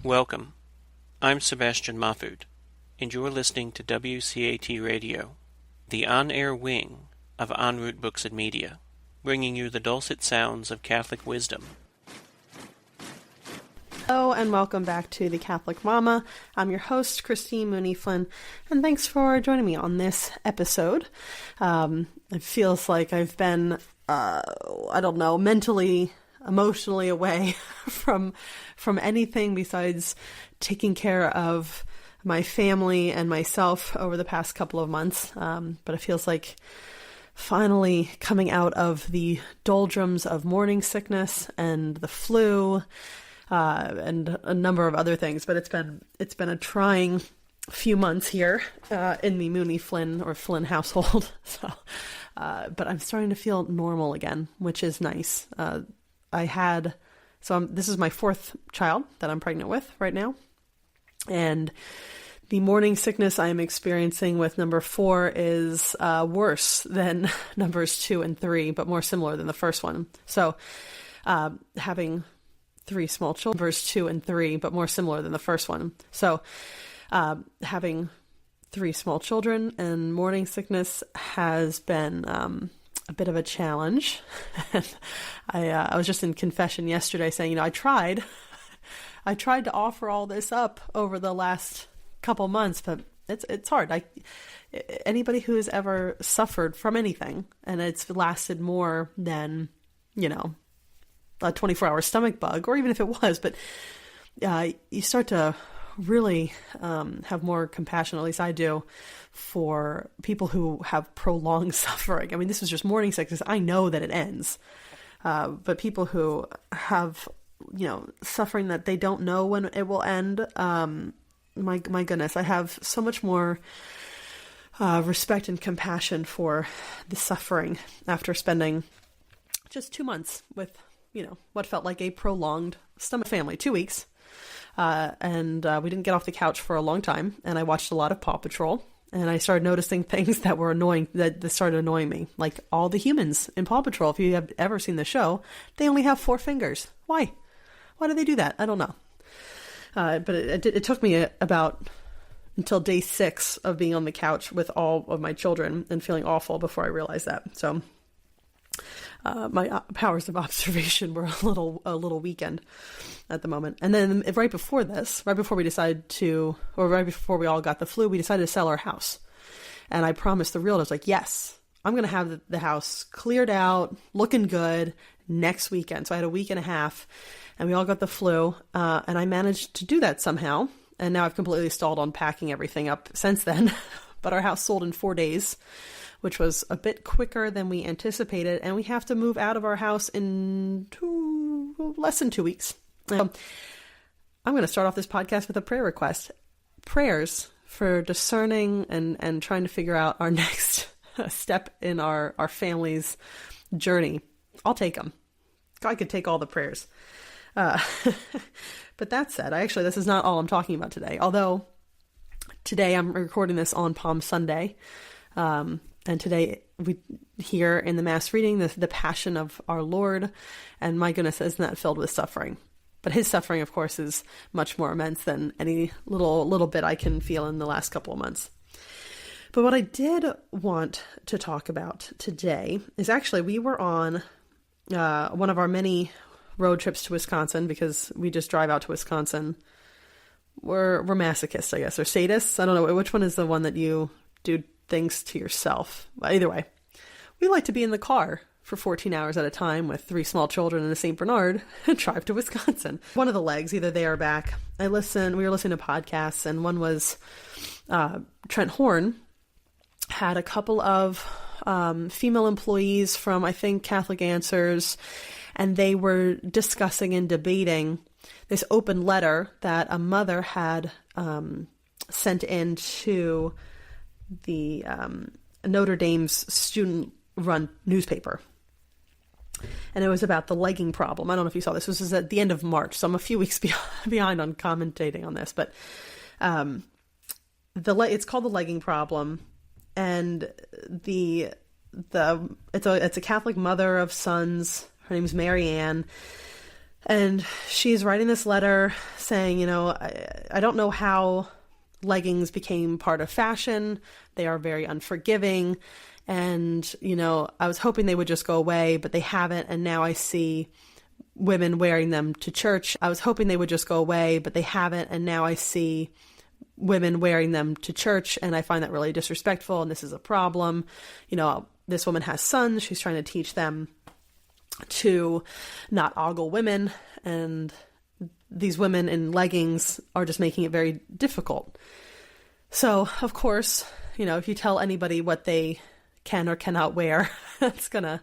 Welcome. I'm Sebastian Mahfood, and you're listening to WCAT Radio, the on-air wing of En Route Books and Media, bringing you the dulcet sounds of Catholic wisdom. Hello, and welcome back to The Catholic Mama. I'm your host, Christine Mooney-Flynn, and thanks for joining me on this episode. It feels like I've been, mentally, emotionally away from anything besides taking care of my family and myself over the past couple of months. But it feels like finally coming out of the doldrums of morning sickness and the flu, and a number of other things. But it's been a trying few months here in the Mooney-Flynn or Flynn household. But I'm starting to feel normal again, which is nice. This is my fourth child that I'm pregnant with right now. And the morning sickness I am experiencing with number 4 is worse than numbers 2 and 3, but more similar than the first one. So having 3 small children, numbers 2 and 3, but more similar than the first one. So having 3 small children and morning sickness has been a bit of a challenge. I was just in confession yesterday saying, I tried to offer all this up over the last couple months, but it's hard. Anybody who has ever suffered from anything and it's lasted more than, a 24-hour stomach bug, or even if it was, but you start to really have more compassion, at least I do, for people who have prolonged suffering. I mean, this was just morning sickness. I know that it ends. But people who have, suffering that they don't know when it will end, my goodness, I have so much more respect and compassion for the suffering after spending just 2 months with, what felt like a prolonged stomach family, 2 weeks. And we didn't get off the couch for a long time, and I watched a lot of Paw Patrol, and I started noticing things that were annoying, that started annoying me. Like all the humans in Paw Patrol, if you have ever seen the show, they only have 4 fingers. Why? Why do they do that? I don't know. But it took me about until day 6 of being on the couch with all of my children and feeling awful before I realized that. So my powers of observation were a little weakened at the moment. And then right before we all got the flu, we decided to sell our house. And I promised the realtors, yes, I'm going to have the house cleared out, looking good next weekend. So I had a week and a half, and we all got the flu. And I managed to do that somehow. And now I've completely stalled on packing everything up since then. But our house sold in 4 days, which was a bit quicker than we anticipated. And we have to move out of our house in less than 2 weeks. I'm going to start off this podcast with a prayer request. Prayers for discerning and trying to figure out our next step in our family's journey. I'll take them. God could take all the prayers. But that said, this is not all I'm talking about today. Although today I'm recording this on Palm Sunday. And today we hear in the Mass reading the Passion of our Lord. And my goodness, isn't that filled with suffering? But his suffering, of course, is much more immense than any little bit I can feel in the last couple of months. But what I did want to talk about today is we were on one of our many road trips to Wisconsin, because we just drive out to Wisconsin. We're masochists, I guess, or sadists. I don't know. Which one is the one that you do things to yourself? Either way, we like to be in the car for 14 hours at a time with 3 small children and a St. Bernard and drive to Wisconsin. One of the legs, either they or back. We were listening to podcasts, and one was Trent Horn had a couple of female employees from, I think, Catholic Answers, and they were discussing and debating this open letter that a mother had sent in to the Notre Dame's student-run newspaper. And it was about the legging problem. I don't know if you saw this. This was at the end of March, so I'm a few weeks behind on commentating on this. But it's called the legging problem, and it's a Catholic mother of sons. Her name's Mary Ann. And she's writing this letter saying, I don't know how leggings became part of fashion. They are very unforgiving. And, I was hoping they would just go away, but they haven't. And now I see women wearing them to church. I was hoping they would just go away, but they haven't. And now I see women wearing them to church. And I find that really disrespectful. And this is a problem. This woman has sons. She's trying to teach them to not ogle women. And these women in leggings are just making it very difficult. So, of course, if you tell anybody what they can or cannot wear, it's going to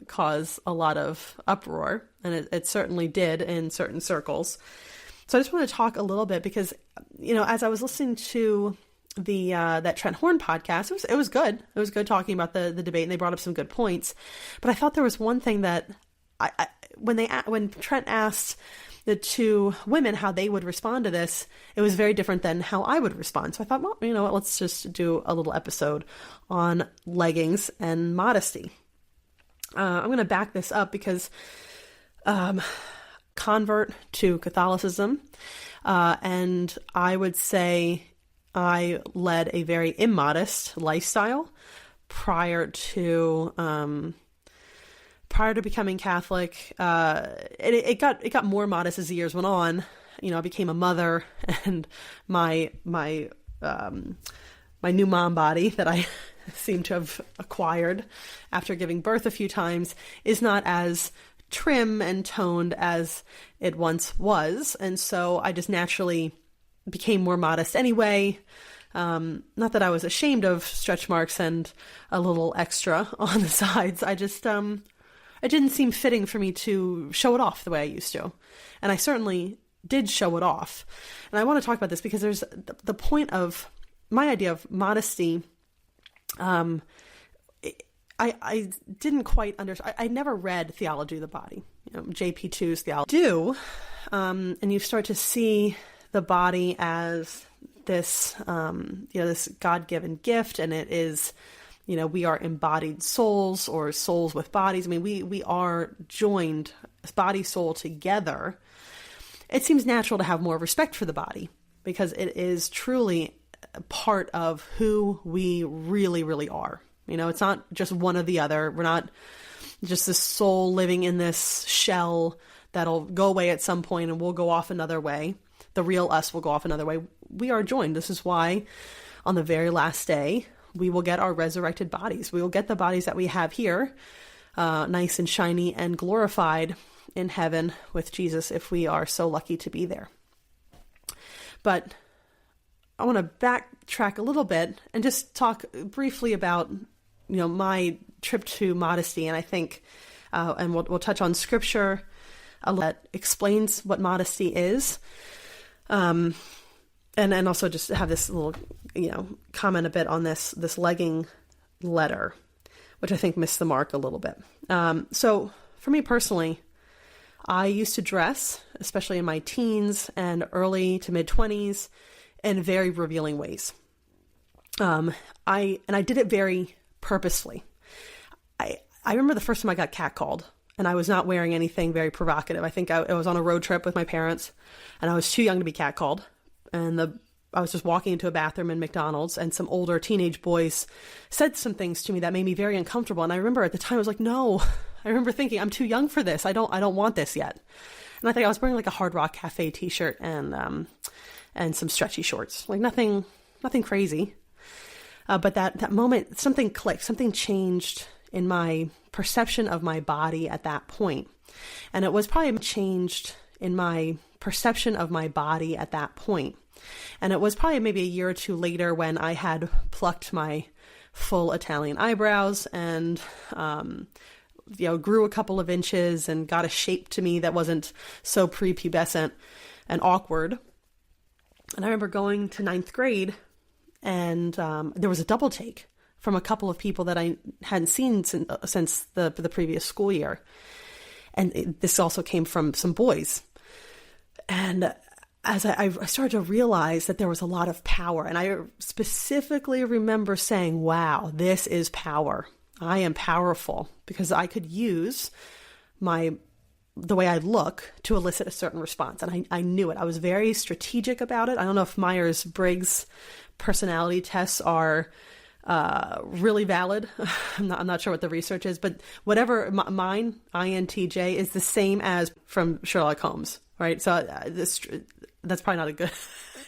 cause a lot of uproar. And it certainly did in certain circles. So I just want to talk a little bit because, as I was listening to the that Trent Horn podcast, it was good. It was good talking about the debate, and they brought up some good points. But I thought there was one thing that when Trent asked the two women how they would respond to this, it was very different than how I would respond. So I thought, well, you know what, let's just do a little episode on leggings and modesty. I'm going to back this up because convert to Catholicism, and I would say I led a very immodest lifestyle prior to becoming Catholic. It got more modest as the years went on. I became a mother, and my new mom body that I seem to have acquired after giving birth a few times is not as trim and toned as it once was. And so I just naturally became more modest anyway. Not that I was ashamed of stretch marks and a little extra on the sides. I just, it didn't seem fitting for me to show it off the way I used to. And I certainly did show it off. And I want to talk about this because there's the point of my idea of modesty. I didn't quite understand. I never read Theology of the Body, JP2's theology. And you start to see the body as this, this God-given gift, and it is, we are embodied souls or souls with bodies. I mean, we are joined body, soul together. It seems natural to have more respect for the body because it is truly a part of who we really, really are. It's not just one or the other. We're not just this soul living in this shell that'll go away at some point and we'll go off another way. The real us will go off another way. We are joined. This is why on the very last day, we will get our resurrected bodies. We will get the bodies that we have here, nice and shiny and glorified in heaven with Jesus if we are so lucky to be there. But I want to backtrack a little bit and just talk briefly about, my trip to modesty. And I think, and we'll touch on scripture that explains what modesty is. And also just have this little, comment a bit on this legging letter, which I think missed the mark a little bit. So for me personally, I used to dress, especially in my teens and early to mid 20s, in very revealing ways. I did it very purposefully. I remember the first time I got catcalled, and I was not wearing anything very provocative. I think I was on a road trip with my parents, and I was too young to be catcalled. And I was just walking into a bathroom in McDonald's, and some older teenage boys said some things to me that made me very uncomfortable. And I remember at the time I was like, no. I remember thinking, I'm too young for this. I don't want this yet. And I think I was wearing like a Hard Rock Cafe t-shirt and some stretchy shorts, like nothing crazy. But that moment, something clicked, something changed in my perception of my body at that point. And it was probably changed in my perception of my body at that point. And it was probably maybe a year or two later when I had plucked my full Italian eyebrows and, grew a couple of inches and got a shape to me that wasn't so prepubescent and awkward. And I remember going to 9th grade, and there was a double take from a couple of people that I hadn't seen since the previous school year. And this also came from some boys. And as I started to realize that there was a lot of power, and I specifically remember saying, wow, this is power. I am powerful, because I could use my the way I look to elicit a certain response. And I knew it. I was very strategic about it. I don't know if Myers-Briggs personality tests are really valid. I'm not sure what the research is, but whatever mine, INTJ, is the same as from Sherlock Holmes, right? So that's probably not a good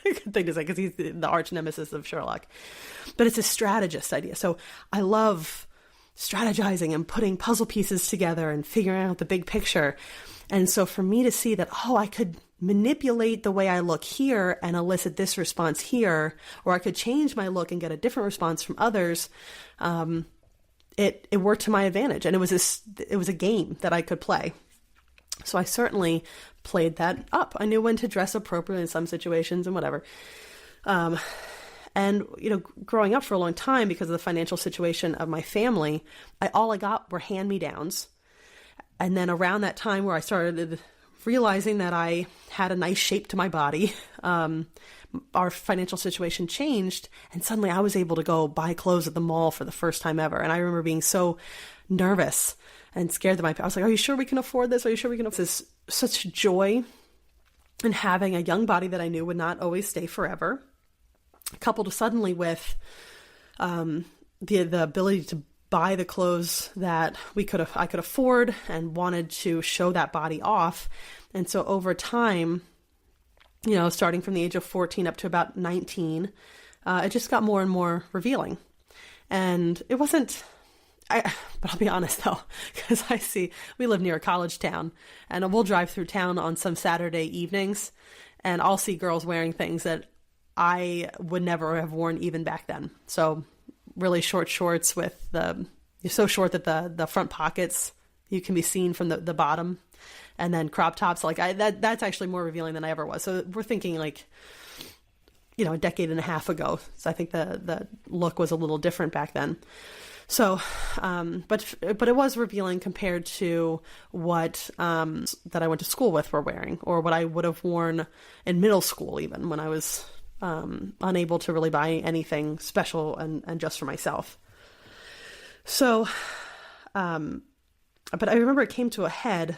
good thing to say because he's the arch nemesis of Sherlock. But it's a strategist idea. So I love strategizing and putting puzzle pieces together and figuring out the big picture. And so for me to see that, I could manipulate the way I look here and elicit this response here, or I could change my look and get a different response from others, it worked to my advantage. And it was a game that I could play. So I certainly played that up. I knew when to dress appropriately in some situations and whatever. And, growing up for a long time because of the financial situation of my family, all I got were hand-me-downs. And then around that time where I started realizing that I had a nice shape to my body, our financial situation changed, and suddenly I was able to go buy clothes at the mall for the first time ever. And I remember being so nervous and scared that I was like, are you sure we can afford this? Are you sure we can afford this? Such joy in having a young body that I knew would not always stay forever, coupled suddenly with the ability to buy the clothes that I could afford and wanted to show that body off. And so over time, starting from the age of 14 up to about 19, it just got more and more revealing. And it wasn't, but I'll be honest though, because we live near a college town, and we'll drive through town on some Saturday evenings, and I'll see girls wearing things that I would never have worn even back then. So really short shorts with you're so short that the front pockets, you can be seen from the bottom, and then crop tops. That's actually more revealing than I ever was. So we're thinking a decade and a half ago. So I think the look was a little different back then. So, but it was revealing compared to what that I went to school with were wearing, or what I would have worn in middle school, even when I was unable to really buy anything special and just for myself. So, but I remember it came to a head,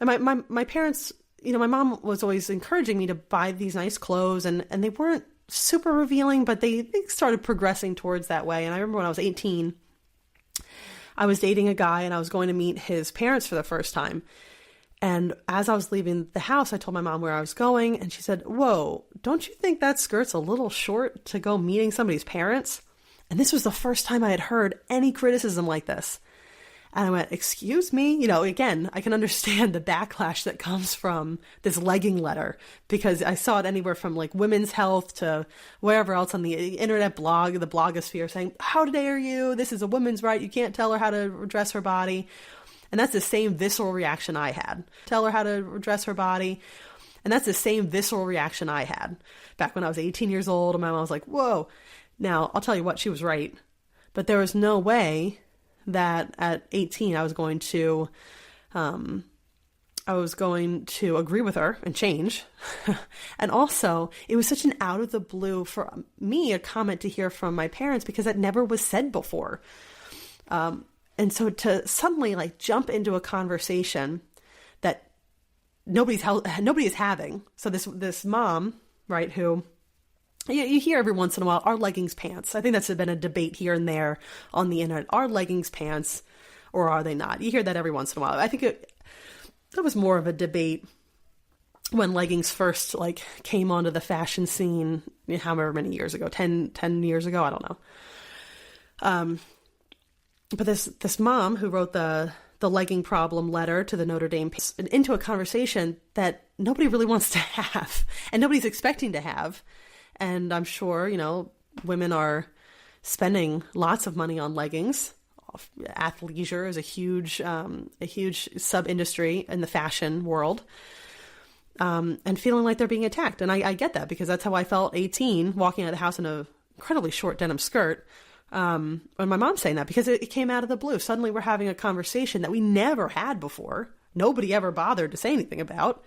and my parents, my mom was always encouraging me to buy these nice clothes, and they weren't super revealing, but they started progressing towards that way. And I remember when I was 18, I was dating a guy, and I was going to meet his parents for the first time. And as I was leaving the house, I told my mom where I was going, and she said, "Whoa, don't you think that skirt's a little short to go meeting somebody's parents?" And this was the first time I had heard any criticism like this. And I went, "Excuse me?" Again, I can understand the backlash that comes from this legging letter, because I saw it anywhere from Women's Health to wherever else on the internet blog, the blogosphere, saying, "How dare you? This is a woman's right. You can't tell her how to dress her body." And that's the same visceral reaction I had. Tell her how to dress her body. And that's the same visceral reaction I had back when I was 18 years old. And my mom was like, "Whoa." Now, I'll tell you what, she was right. But there was no way that at 18 I was going to agree with her and change. And also, it was such an out of the blue for me, a comment to hear from my parents, because that never was said before. And so to suddenly jump into a conversation that nobody is having. So this mom, right, who you hear every once in a while, are leggings pants? I think that's been a debate here and there on the internet. Are leggings pants, or are they not? You hear that every once in a while. I think that was more of a debate when leggings first came onto the fashion scene, however many years ago, 10 years ago, I don't know. But this mom who wrote the legging problem letter to the Notre Dame into a conversation that nobody really wants to have, and nobody's expecting to have. And I'm sure, women are spending lots of money on leggings. Athleisure is a huge sub-industry in the fashion world. And feeling like they're being attacked. And I get that, because that's how I felt 18, walking out of the house in a incredibly short denim skirt. When my mom's saying that, because it came out of the blue. Suddenly we're having a conversation that we never had before. Nobody ever bothered to say anything about.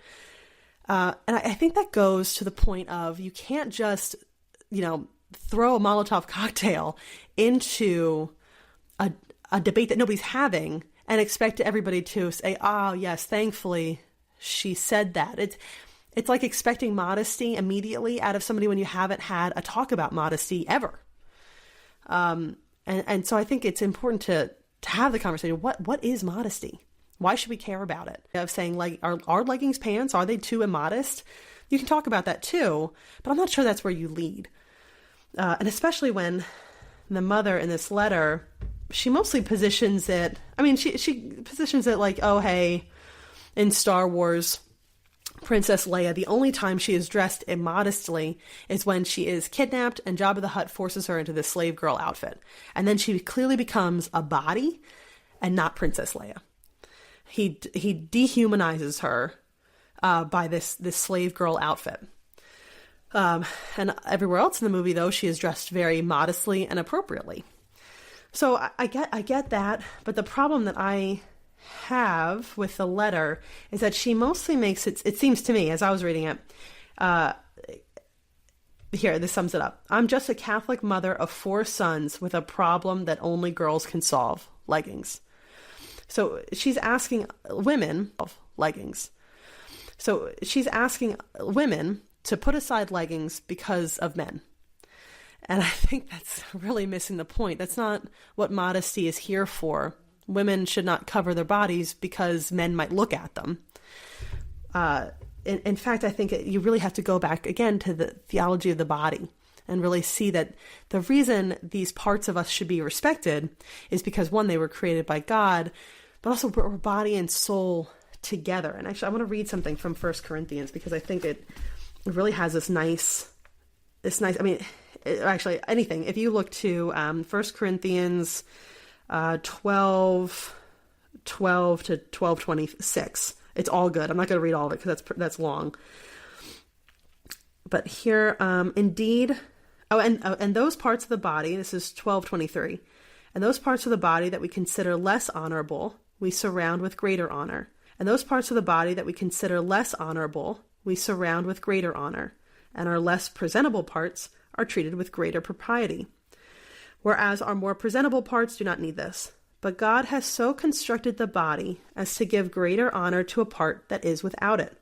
And I think that goes to the point of, you can't just, throw a Molotov cocktail into a debate that nobody's having and expect everybody to say, oh, yes, thankfully she said that. It's like expecting modesty immediately out of somebody when you haven't had a talk about modesty ever. And so I think it's important to have the conversation. What is modesty? Why should we care about it? Of saying, like, are leggings pants? Are they too immodest? You can talk about that too, but I'm not sure that's where you lead. And especially when the mother in this letter, she mostly positions it, she positions it like, oh, hey, in Star Wars, Princess Leia, the only time she is dressed immodestly is when she is kidnapped and Jabba the Hutt forces her into this slave girl outfit. And then she clearly becomes a body and not Princess Leia. He dehumanizes her by this slave girl outfit. And everywhere else in the movie, though, she is dressed very modestly and appropriately. So I get that, but the problem that I have with the letter is that she mostly makes it seems to me, as I was reading it, here, this sums it up. I'm just a Catholic mother of 4 sons with a problem that only girls can solve, leggings. So she's asking women of leggings. So she's asking women to put aside leggings because of men. And I think that's really missing the point. That's not what modesty is here for. Women should not cover their bodies because men might look at them. In fact, I think you really have to go back again to the theology of the body and really see that the reason these parts of us should be respected is because, one, they were created by God, but also we're body and soul together. And actually, I want to read something from 1 Corinthians because I think it really has this nice, actually, anything. If you look to 1 Corinthians 12 to 12:26, it's all good. I'm not going to read all of it because that's long. But here, indeed, and those parts of the body, this is 12:23, and those parts of the body that we consider less honorable, we surround with greater honor. And those parts of the body that we consider less honorable, we surround with greater honor. And our less presentable parts are treated with greater propriety. Whereas our more presentable parts do not need this. But God has so constructed the body as to give greater honor to a part that is without it,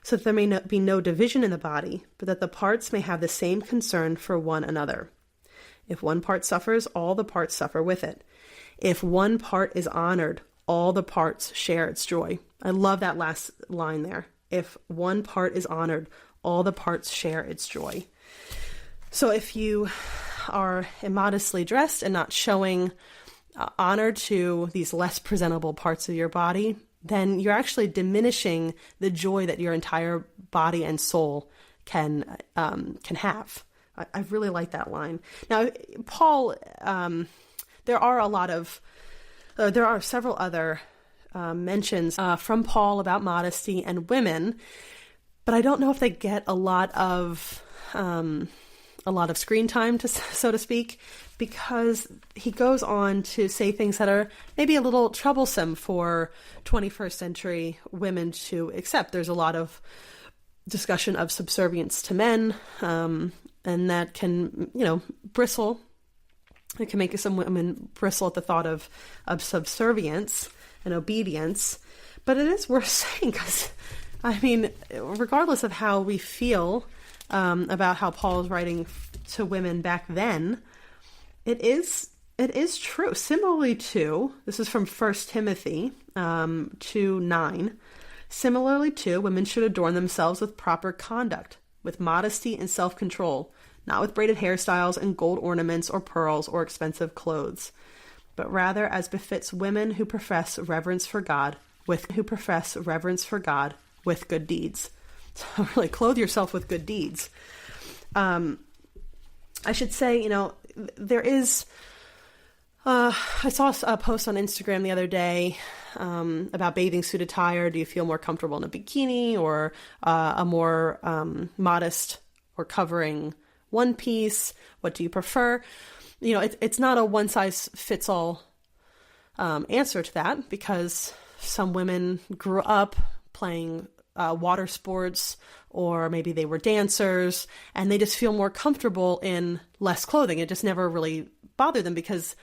so that there may be no division in the body, but that the parts may have the same concern for one another. If one part suffers, all the parts suffer with it. If one part is honored, all the parts share its joy. I love that last line there. If one part is honored, all the parts share its joy. So if you are immodestly dressed and not showing honor to these less presentable parts of your body, then you're actually diminishing the joy that your entire body and soul can have. I really like that line. Now, Paul, there are several other mentions from Paul about modesty and women, but I don't know if they get a lot of screen time, so to speak, because he goes on to say things that are maybe a little troublesome for 21st century women to accept. There's a lot of discussion of subservience to men, and that can, bristle. It can make some women bristle at the thought of subservience and obedience. But it is worth saying because, regardless of how we feel about how Paul is writing to women back then, it is true. Similarly to, this is from 1 Timothy 2:9, similarly to, women should adorn themselves with proper conduct, with modesty and self-control, not with braided hairstyles and gold ornaments or pearls or expensive clothes, but rather as befits women who profess reverence for God with good deeds. So really clothe yourself with good deeds. I should say, there is, I saw a post on Instagram the other day about bathing suit attire. Do you feel more comfortable in a bikini or a more modest or covering one piece? What do you prefer? It's not a one size fits all answer to that, because some women grew up playing water sports, or maybe they were dancers and they just feel more comfortable in less clothing. It just never really bothered them because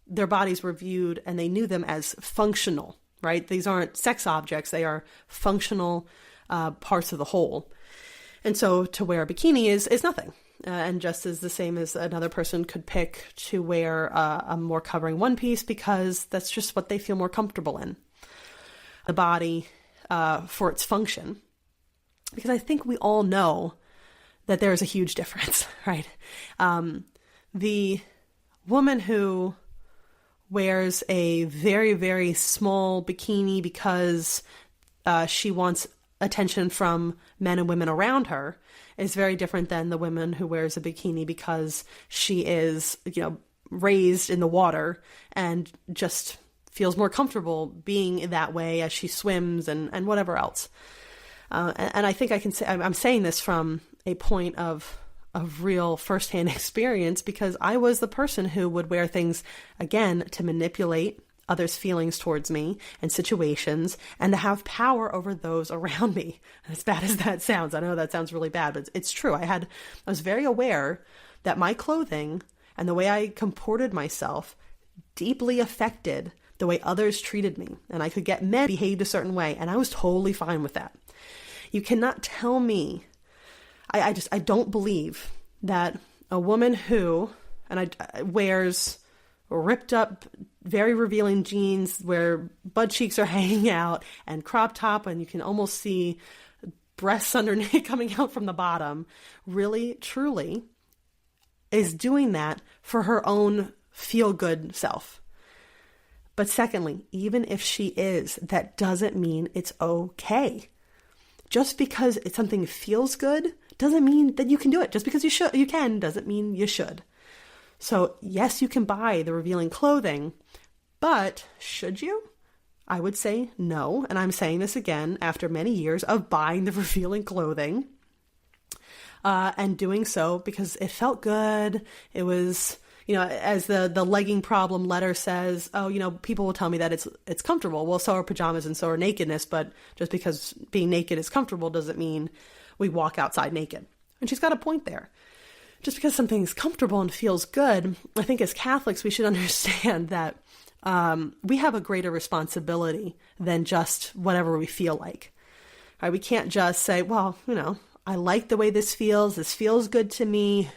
their bodies were viewed and they knew them as functional, right? These aren't sex objects. They are functional parts of the whole. And so to wear a bikini is nothing. And just as the same as another person could pick to wear a more covering one piece because that's just what they feel more comfortable in. The body for its function. Because I think we all know that there is a huge difference, right? The woman who wears a very, very small bikini because she wants attention from men and women around her is very different than the woman who wears a bikini because she is, raised in the water and just feels more comfortable being that way as she swims and whatever else. And I think I can say, I'm saying this from a point of real firsthand experience because I was the person who would wear things, again, to manipulate others' feelings towards me and situations and to have power over those around me. As bad as that sounds, I know that sounds really bad, but it's true. I was very aware that my clothing and the way I comported myself deeply affected the way others treated me. And I could get men behaved a certain way, and I was totally fine with that. You cannot tell me, I don't believe that a woman who wears ripped up, very revealing jeans where butt cheeks are hanging out and crop top and you can almost see breasts underneath coming out from the bottom, really, truly is doing that for her own feel-good self. But secondly, even if she is, that doesn't mean it's okay. Just because something feels good doesn't mean that you can do it. Just because you can doesn't mean you should. So yes, you can buy the revealing clothing, but should you? I would say no. And I'm saying this again after many years of buying the revealing clothing and doing so because it felt good. It was, as the legging problem letter says, people will tell me that it's comfortable. Well, so are pajamas and so are nakedness, but just because being naked is comfortable doesn't mean we walk outside naked. And she's got a point there. Just because something's comfortable and feels good, I think as Catholics, we should understand that we have a greater responsibility than just whatever we feel like. Right? We can't just say, well, I like the way this feels good to me,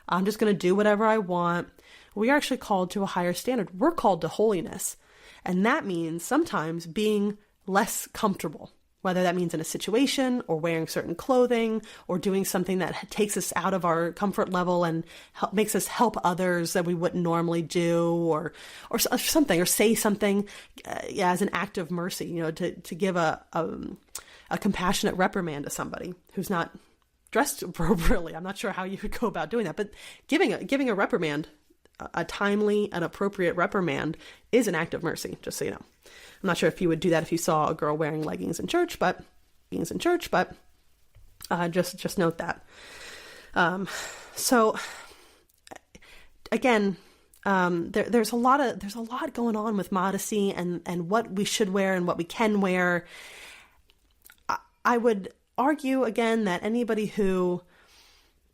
I'm just going to do whatever I want. We are actually called to a higher standard. We're called to holiness. And that means sometimes being less comfortable, whether that means in a situation or wearing certain clothing or doing something that takes us out of our comfort level and makes us help others that we wouldn't normally do or something, or say something as an act of mercy, to give a compassionate reprimand to somebody who's not dressed appropriately. I'm not sure how you would go about doing that, but giving a reprimand, a timely and appropriate reprimand, is an act of mercy, just so you know. I'm not sure if you would do that if you saw a girl wearing leggings in church, but just note that. So again, there's a lot going on with modesty and what we should wear and what we can wear. I would argue again that anybody who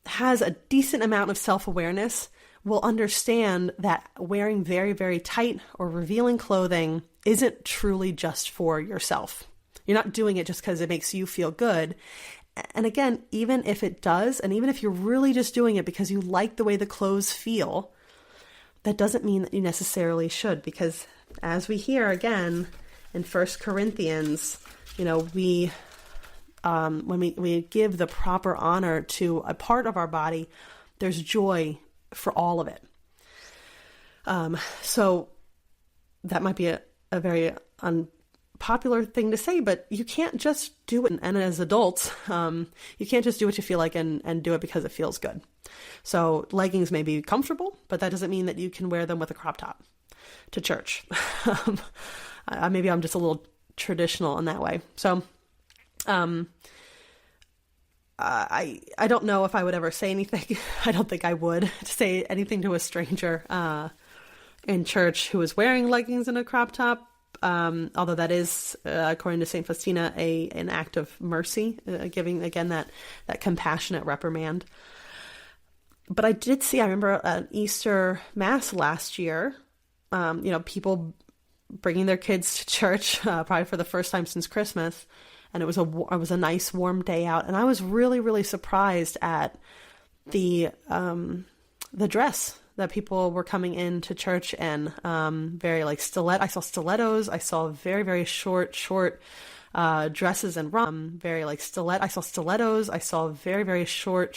has a decent amount of self-awareness will understand that wearing very, very tight or revealing clothing isn't truly just for yourself. You're not doing it just because it makes you feel good. And again, even if it does, and even if you're really just doing it because you like the way the clothes feel, that doesn't mean that you necessarily should, because as we hear again in 1 Corinthians, when we give the proper honor to a part of our body, there's joy for all of it. So that might be a very unpopular thing to say, but you can't just do it. And as adults, you can't just do what you feel like and do it because it feels good. So leggings may be comfortable, but that doesn't mean that you can wear them with a crop top to church. Maybe I'm just a little traditional in that way. So I don't know if I would ever say anything. I don't think I would say anything to a stranger in church who is wearing leggings and a crop top. Although that is, according to St. Faustina, an act of mercy, giving again that compassionate reprimand. But I remember an Easter Mass last year people bringing their kids to church, probably for the first time since Christmas. And it was a nice warm day out. And I was really, really surprised at the dress that people were coming into church in, very like I saw stilettos. I saw very, very short, dresses and very like I saw stilettos. I saw very, very short,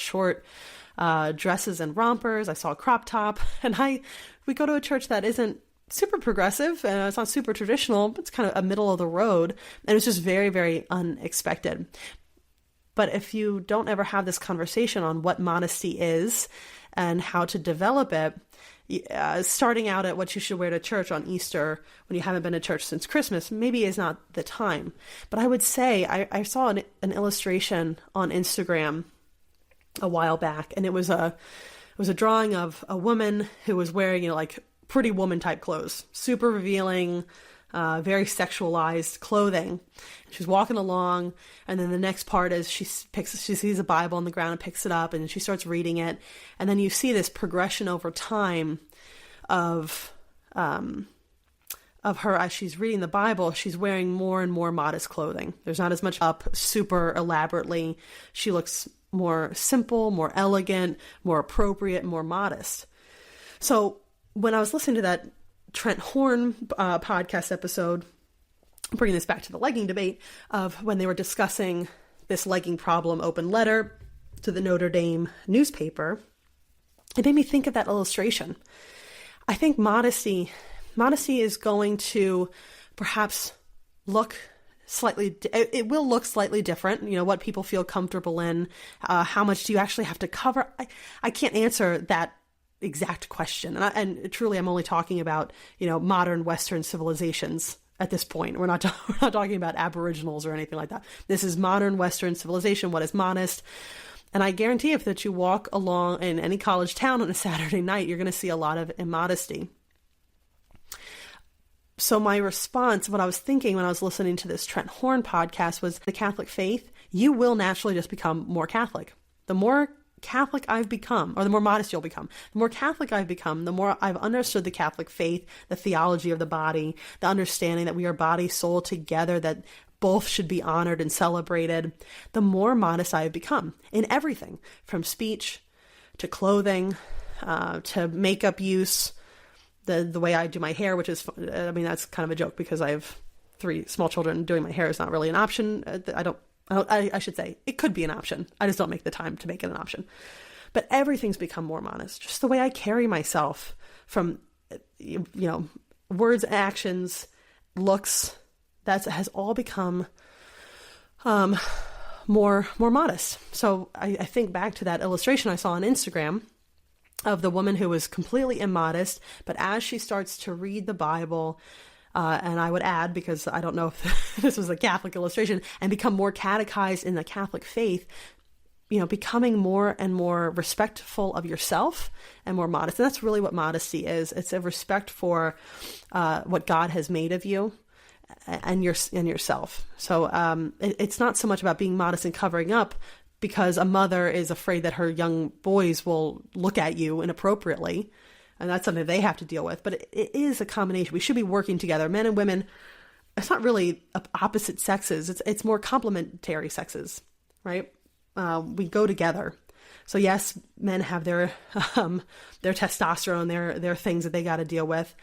dresses and rompers. I saw a crop top. And we go to a church that isn't super progressive. It's not super traditional. It's kind of a middle of the road. And it's just very, very unexpected. But if you don't ever have this conversation on what modesty is and how to develop it, starting out at what you should wear to church on Easter when you haven't been to church since Christmas maybe is not the time. But I would say I saw an illustration on Instagram a while back, and it was a drawing of a woman who was wearing, like Pretty Woman type clothes, super revealing, very sexualized clothing. She's walking along, and then the next part is she sees a Bible on the ground and picks it up, and she starts reading it. And then you see this progression over time of her as she's reading the Bible. She's wearing more and more modest clothing. There's not as much up super elaborately. She looks more simple, more elegant, more appropriate, more modest. So when I was listening to that Trent Horn podcast episode, bringing this back to the legging debate of when they were discussing this legging problem open letter to the Notre Dame newspaper, it made me think of that illustration. I think modesty is going to perhaps look it will look slightly different, what people feel comfortable in, how much do you actually have to cover? I can't answer that exact question. And truly, I'm only talking about, modern Western civilizations at this point. We're not talking about Aboriginals or anything like that. This is modern Western civilization. What is modest? And I guarantee if you walk along in any college town on a Saturday night, you're going to see a lot of immodesty. So my response, what I was thinking when I was listening to this Trent Horn podcast was the Catholic faith, you will naturally just become more Catholic. The more Catholic I've become, or the more modest you'll become. The more Catholic I've become, the more I've understood the Catholic faith, the theology of the body, the understanding that we are body, soul together, that both should be honored and celebrated, the more modest I have become in everything, from speech to clothing, to makeup use, the way I do my hair, which is, that's kind of a joke because I have 3 small children. Doing my hair is not really an option. I should say it could be an option. I just don't make the time to make it an option. But everything's become more modest. Just the way I carry myself, from, words, actions, looks, that has all become more modest. So I think back to that illustration I saw on Instagram of the woman who was completely immodest, but as she starts to read the Bible, and I would add, because I don't know if this was a Catholic illustration, and become more catechized in the Catholic faith, becoming more and more respectful of yourself and more modest. And that's really what modesty is. It's a respect for what God has made of you and yourself. So it's not so much about being modest and covering up, because a mother is afraid that her young boys will look at you inappropriately. And that's something they have to deal with. But it is a combination. We should be working together. Men and women, it's not really opposite sexes. It's more complementary sexes, right? We go together. So yes, men have their testosterone, their things that they got to deal with.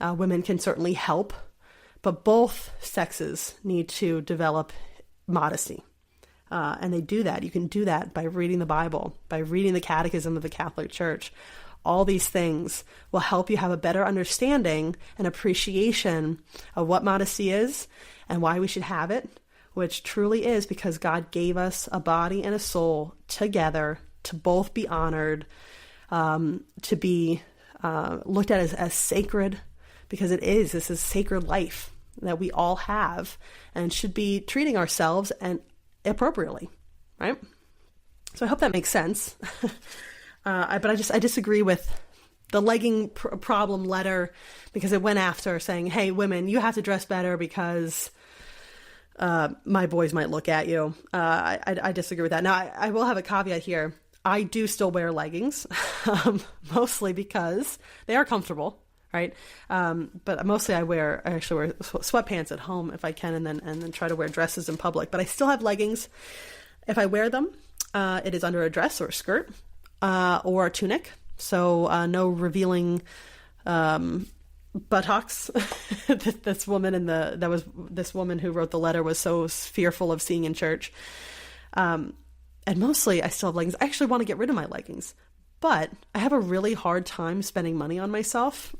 Women can certainly help. But both sexes need to develop modesty. And they do that. You can do that by reading the Bible, by reading the Catechism of the Catholic Church. All these things will help you have a better understanding and appreciation of what modesty is and why we should have it, which truly is because God gave us a body and a soul together to both be honored, to be looked at as sacred, because this is sacred life that we all have and should be treating ourselves and appropriately, right? So I hope that makes sense. But I disagree with the legging problem letter, because it went after saying, hey, women, you have to dress better because my boys might look at you. I disagree with that. Now, I will have a caveat here. I do still wear leggings, mostly because they are comfortable. right? But mostly I actually wear sweatpants at home if I can, and then try to wear dresses in public. But I still have leggings. If I wear them, it is under a dress or a skirt or a tunic. So no revealing buttocks. This woman this woman who wrote the letter was so fearful of seeing in church. And mostly I still have leggings. I actually want to get rid of my leggings, but I have a really hard time spending money on myself.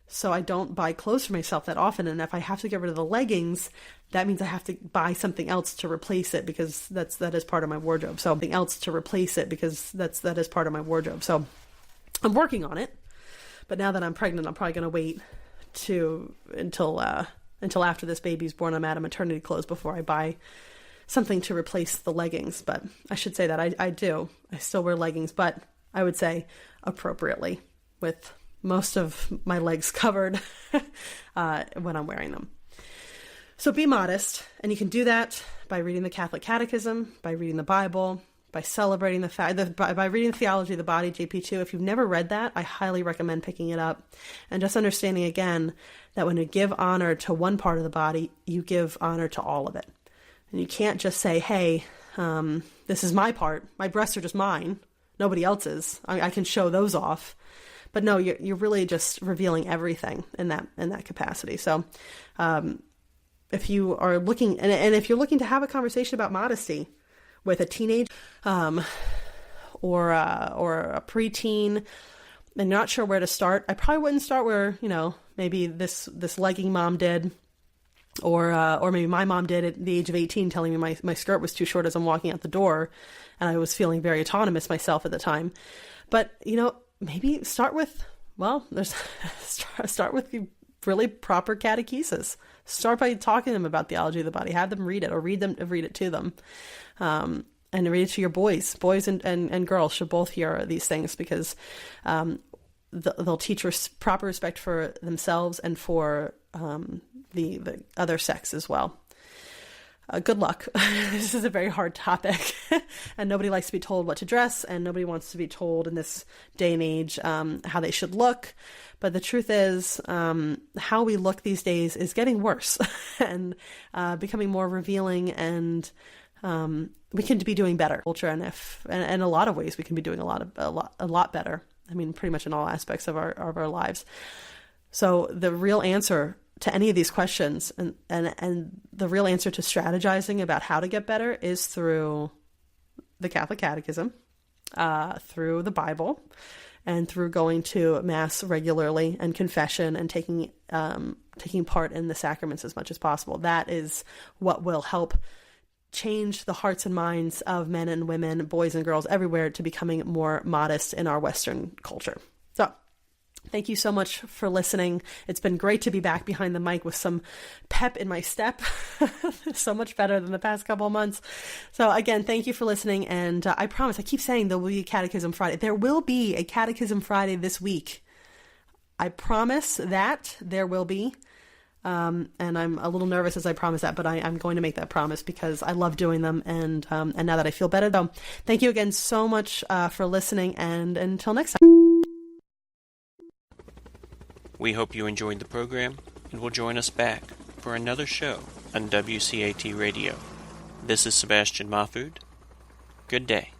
So I don't buy clothes for myself that often. And if I have to get rid of the leggings, that means I have to buy something else to replace it, because that is part of my wardrobe. So something else to replace it, because that is part of my wardrobe. So I'm working on it. But now that I'm pregnant, I'm probably going to wait until after this baby's born. I'm out of maternity clothes before I buy something to replace the leggings. But I should say that I still wear leggings, but I would say appropriately, with most of my legs covered when I'm wearing them. So be modest, and you can do that by reading the Catholic Catechism, by reading the Bible, by celebrating by reading Theology of the Body, JP2. If you've never read that, I highly recommend picking it up, and just understanding again that when you give honor to one part of the body, you give honor to all of it. And you can't just say, hey, this is my part. My breasts are just mine. Nobody else's. I can show those off. But no, you're really just revealing everything in that capacity. So if you are looking, and if you're looking to have a conversation about modesty with a teenage or a preteen, and you're not sure where to start, I probably wouldn't start where, maybe this legging mom did, or maybe my mom did at the age of 18, telling me my skirt was too short as I'm walking out the door, and I was feeling very autonomous myself at the time. But maybe start with start with really proper catechesis. Start by talking to them about theology of the body. Have them read it, or read it to them, and read it to your boys. Boys and girls should both hear these things, because they'll teach proper respect for themselves and for the other sex as well. Good luck. This is a very hard topic, and nobody likes to be told what to dress, and nobody wants to be told in this day and age how they should look. But the truth is, how we look these days is getting worse and becoming more revealing, and we can be doing better. Culture, and in a lot of ways, we can be doing a lot better. I mean, pretty much in all aspects of our lives. So the real answer to any of these questions, and the real answer to strategizing about how to get better, is through the Catholic Catechism, through the Bible, and through going to Mass regularly, and confession, and taking part in the sacraments as much as possible. That is what will help change the hearts and minds of men and women, boys and girls everywhere, to becoming more modest in our Western culture. So thank you so much for listening. It's been great to be back behind the mic with some pep in my step. So much better than the past couple of months. So again, thank you for listening. And I promise, I keep saying there will be a Catechism Friday. There will be a Catechism Friday this week. I promise that there will be. And I'm a little nervous as I promise that, but I'm going to make that promise, because I love doing them. And now that I feel better, though, thank you again so much for listening. And until next time. We hope you enjoyed the program and will join us back for another show on WCAT Radio. This is Sebastian Mahfood. Good day.